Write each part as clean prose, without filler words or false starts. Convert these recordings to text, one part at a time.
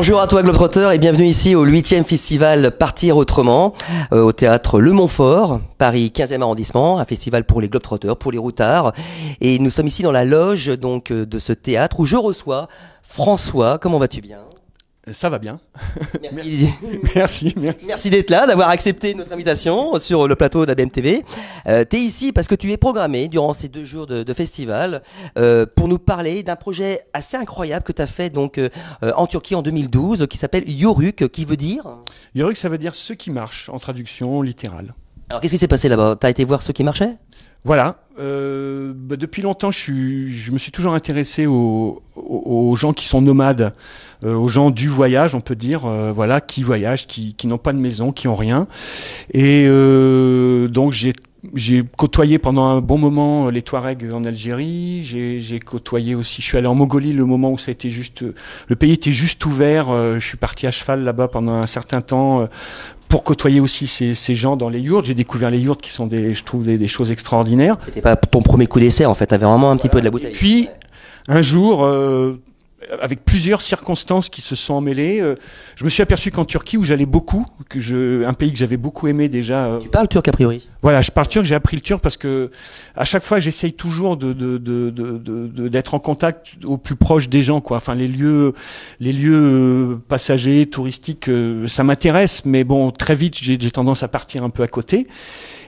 Bonjour à toi Globetrotter et bienvenue ici au 8e festival Partir Autrement au théâtre Le Montfort, Paris 15e arrondissement, un festival pour les Globetrotters, pour les routards. Et nous sommes ici dans la loge donc de ce théâtre où je reçois François. Comment vas-tu bien ? Ça va bien. Merci. Merci. Merci d'être là, d'avoir accepté notre invitation sur le plateau d'ABM TV. Tu es ici parce que tu es programmé durant ces 2 jours de festival pour nous parler d'un projet assez incroyable que tu as fait donc, en Turquie en 2012 qui s'appelle Yörük, qui veut dire... Yörük, ça veut dire ceux qui marchent, en traduction littérale. Alors qu'est-ce qui s'est passé là-bas ? Tu as été voir ceux qui marchaient ? Voilà. Depuis longtemps, je me suis toujours intéressé aux gens qui sont nomades, aux gens du voyage, on peut dire, voilà, qui voyagent, qui n'ont pas de maison, qui n'ont rien. Et donc j'ai côtoyé pendant un bon moment les Touaregs en Algérie. J'ai côtoyé aussi. Je suis allé en Mongolie le moment où ça a été juste, le pays était juste ouvert. Je suis parti à cheval là-bas pendant un certain temps. Pour côtoyer aussi ces gens dans les yourtes. J'ai découvert les yourtes qui sont je trouve des choses extraordinaires. C'était pas ton premier coup d'essai en fait, t'avais vraiment un petit peu de la bouteille. Et puis, un jour, avec plusieurs circonstances qui se sont emmêlées, je me suis aperçu qu'en Turquie, où j'allais beaucoup, un pays que j'avais beaucoup aimé déjà... Tu parles turc a priori ? Voilà, je parle turc, j'ai appris le turc parce que à chaque fois, j'essaye toujours d'être en contact au plus proche des gens, quoi. Enfin, les lieux passagers, touristiques, ça m'intéresse, mais bon, très vite, j'ai tendance à partir un peu à côté.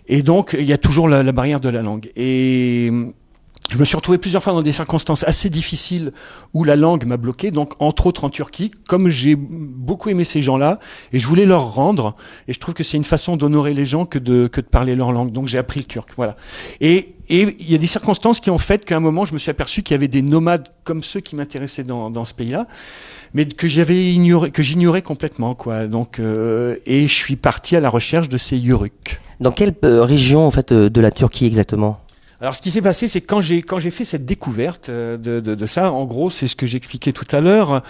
Et donc, il y a toujours la barrière de la langue. Et je me suis retrouvé plusieurs fois dans des circonstances assez difficiles où la langue m'a bloqué, donc entre autres en Turquie, comme j'ai beaucoup aimé ces gens-là, et je voulais leur rendre, et je trouve que c'est une façon d'honorer les gens que de parler leur langue, donc j'ai appris le turc, voilà. Et il y a des circonstances qui ont fait qu'à un moment, je me suis aperçu qu'il y avait des nomades comme ceux qui m'intéressaient dans ce pays-là, mais que j'ignorais complètement, quoi. Donc, et je suis parti à la recherche de ces Yörük. Dans quelle région en fait de la Turquie exactement ? Alors, ce qui s'est passé, c'est quand j'ai fait cette découverte de ça, en gros, c'est ce que j'expliquais tout à l'heure,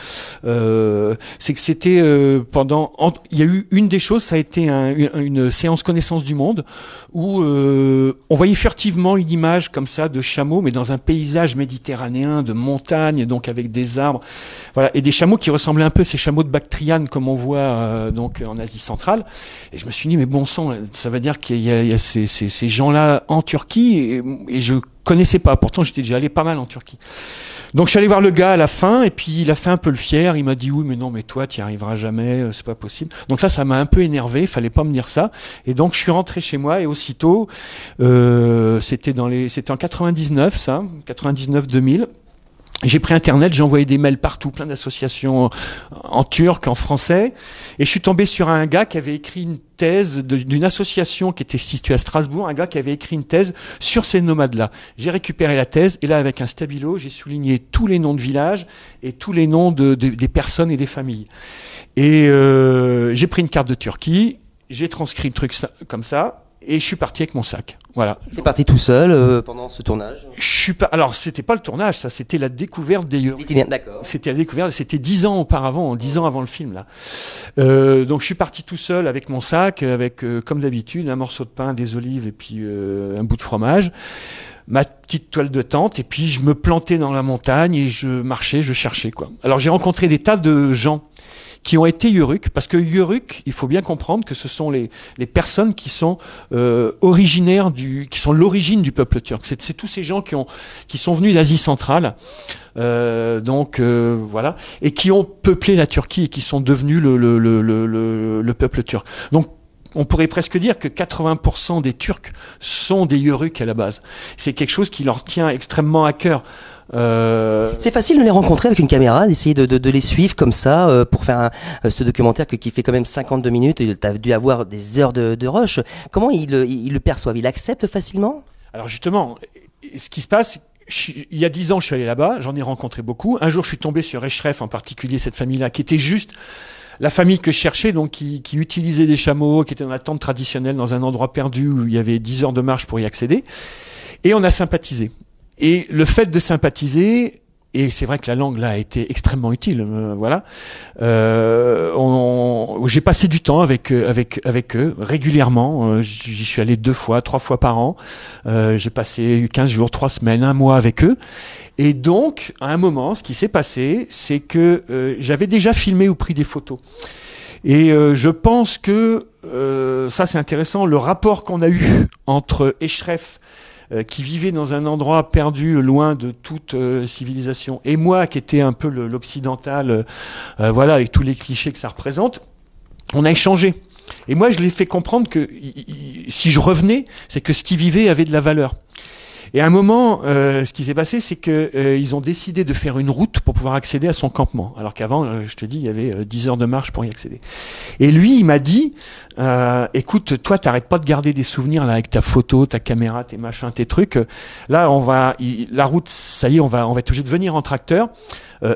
c'est que c'était il y a eu une des choses, ça a été une séance connaissance du monde où on voyait furtivement une image comme ça de chameaux, mais dans un paysage méditerranéen, de montagnes, donc avec des arbres, voilà, et des chameaux qui ressemblaient un peu à ces chameaux de Bactriane comme on voit donc en Asie centrale. Et je me suis dit, mais bon sang, ça veut dire qu'il y a ces gens-là en Turquie. Et je connaissais pas, pourtant j'étais déjà allé pas mal en Turquie. Donc je suis allé voir le gars à la fin, et puis il a fait un peu le fier, il m'a dit oui mais non mais toi tu y arriveras jamais, c'est pas possible. Donc ça m'a un peu énervé, il fallait pas me dire ça, et donc je suis rentré chez moi, et aussitôt, c'était en 99 ça, 99-2000, j'ai pris Internet, j'ai envoyé des mails partout, plein d'associations en turc, en français, et je suis tombé sur un gars qui avait écrit une thèse d'une association qui était située à Strasbourg, un gars qui avait écrit une thèse sur ces nomades-là. J'ai récupéré la thèse, et là, avec un stabilo, j'ai souligné tous les noms de villages et tous les noms des personnes et des familles. Et j'ai pris une carte de Turquie, j'ai transcrit le truc comme ça, et je suis parti avec mon sac. Voilà. Tu es parti tout seul pendant ce tournage ? Alors, c'était pas le tournage, ça, c'était la découverte des Yörük. D'accord. C'était la découverte, c'était 10 ans auparavant, 10 ans avant le film, là. Donc, je suis parti tout seul avec mon sac, avec, comme d'habitude, un morceau de pain, des olives et puis un bout de fromage, ma petite toile de tente, et puis je me plantais dans la montagne et je marchais, je cherchais, quoi. Alors, j'ai rencontré des tas de gens qui ont été Yörük, parce que Yörük, il faut bien comprendre que ce sont les personnes qui sont originaires qui sont l'origine du peuple turc. C'est tous ces gens qui sont venus d'Asie centrale, voilà, et qui ont peuplé la Turquie et qui sont devenus le peuple turc. Donc on pourrait presque dire que 80% des Turcs sont des Yörük à la base. C'est quelque chose qui leur tient extrêmement à cœur. C'est facile de les rencontrer avec une caméra, d'essayer de les suivre comme ça pour faire ce documentaire qui fait quand même 52 minutes. Tu as dû avoir des heures de rush. Comment ils le perçoivent ? Ils l'acceptent facilement ? Alors justement, ce qui se passe, il y a 10 ans, je suis allé là-bas, j'en ai rencontré beaucoup. Un jour, je suis tombé sur Eşref, en particulier cette famille-là, qui était juste la famille que je cherchais, donc qui utilisait des chameaux, qui était dans la tente traditionnelle, dans un endroit perdu où il y avait 10 heures de marche pour y accéder. Et on a sympathisé. Et le fait de sympathiser, et c'est vrai que la langue là a été extrêmement utile. Voilà. J'ai passé du temps avec eux régulièrement. J'y suis allé 2 fois, 3 fois par an. J'ai passé 15 jours, 3 semaines, 1 mois avec eux. Et donc, à un moment, ce qui s'est passé, c'est que j'avais déjà filmé ou pris des photos. Et je pense que ça c'est intéressant, le rapport qu'on a eu entre Eschref, qui vivait dans un endroit perdu, loin de toute civilisation, et moi qui étais un peu l'occidental, voilà, avec tous les clichés que ça représente, on a échangé. Et moi je lui ai fait comprendre que si je revenais, c'est que ce qu'il vivait avait de la valeur. Et à un moment, ce qui s'est passé, c'est que ils ont décidé de faire une route pour pouvoir accéder à son campement. Alors qu'avant, je te dis, il y avait 10 heures de marche pour y accéder. Et lui, il m'a dit, écoute, toi, t'arrêtes pas de garder des souvenirs là avec ta photo, ta caméra, tes machins, tes trucs. Là, la route, ça y est, on va être obligé de venir en tracteur.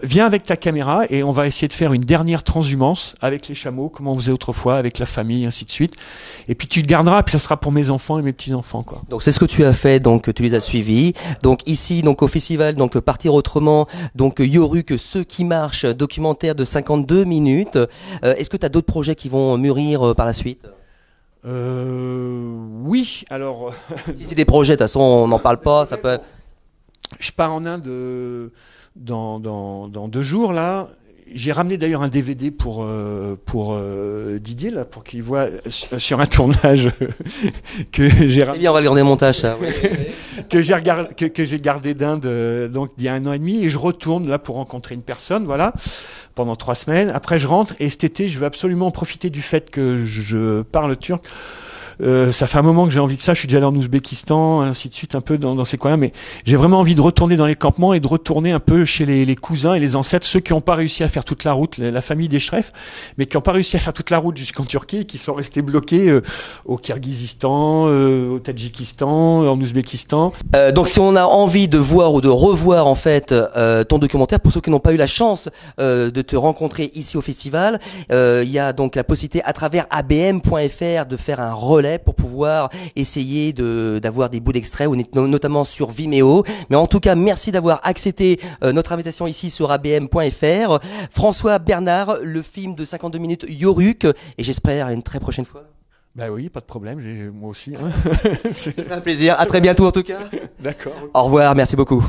Viens avec ta caméra et on va essayer de faire une dernière transhumance avec les chameaux, comme on faisait autrefois, avec la famille, ainsi de suite. Et puis tu le garderas, puis ça sera pour mes enfants et mes petits-enfants, quoi. Donc c'est ce que tu as fait, donc tu les as suivis. Donc ici, donc au festival, donc Partir autrement, donc Yoruk, Ceux qui marchent, documentaire de 52 minutes. Est-ce que tu as d'autres projets qui vont mûrir par la suite? Oui, alors... Si c'est des projets, de toute façon, on n'en parle pas, ça peut... Je pars en Inde dans 2 jours, là. J'ai ramené d'ailleurs un DVD pour Didier, là, pour qu'il voit sur un tournage que j'ai C'est bien, on va le garder au montage, ça. Oui. que j'ai gardé d'Inde donc d'il y a 1 an et demi, et je retourne là pour rencontrer une personne, voilà, pendant 3 semaines. Après, je rentre, et cet été, je veux absolument profiter du fait que je parle turc. Ça fait un moment que j'ai envie de ça. Je suis déjà allé en Ouzbékistan, ainsi de suite, un peu dans ces coins-là. Mais j'ai vraiment envie de retourner dans les campements et de retourner un peu chez les cousins et les ancêtres, ceux qui n'ont pas réussi à faire toute la route, la famille d'Eschref, mais qui n'ont pas réussi à faire toute la route jusqu'en Turquie, et qui sont restés bloqués au Kirghizistan, au Tadjikistan, en Ouzbékistan. Donc si on a envie de voir ou de revoir en fait ton documentaire, pour ceux qui n'ont pas eu la chance de te rencontrer ici au festival, il y a donc la possibilité à travers abm.fr de faire un relais pour pouvoir essayer d'avoir des bouts d'extraits, notamment sur Vimeo. Mais en tout cas, merci d'avoir accepté notre invitation ici sur abm.fr. François Bernard, le film de 52 minutes Yoruk, et j'espère à une très prochaine fois. Bah oui, pas de problème, moi aussi. Hein. C'est un plaisir. À très bientôt en tout cas. D'accord. Au revoir, merci beaucoup.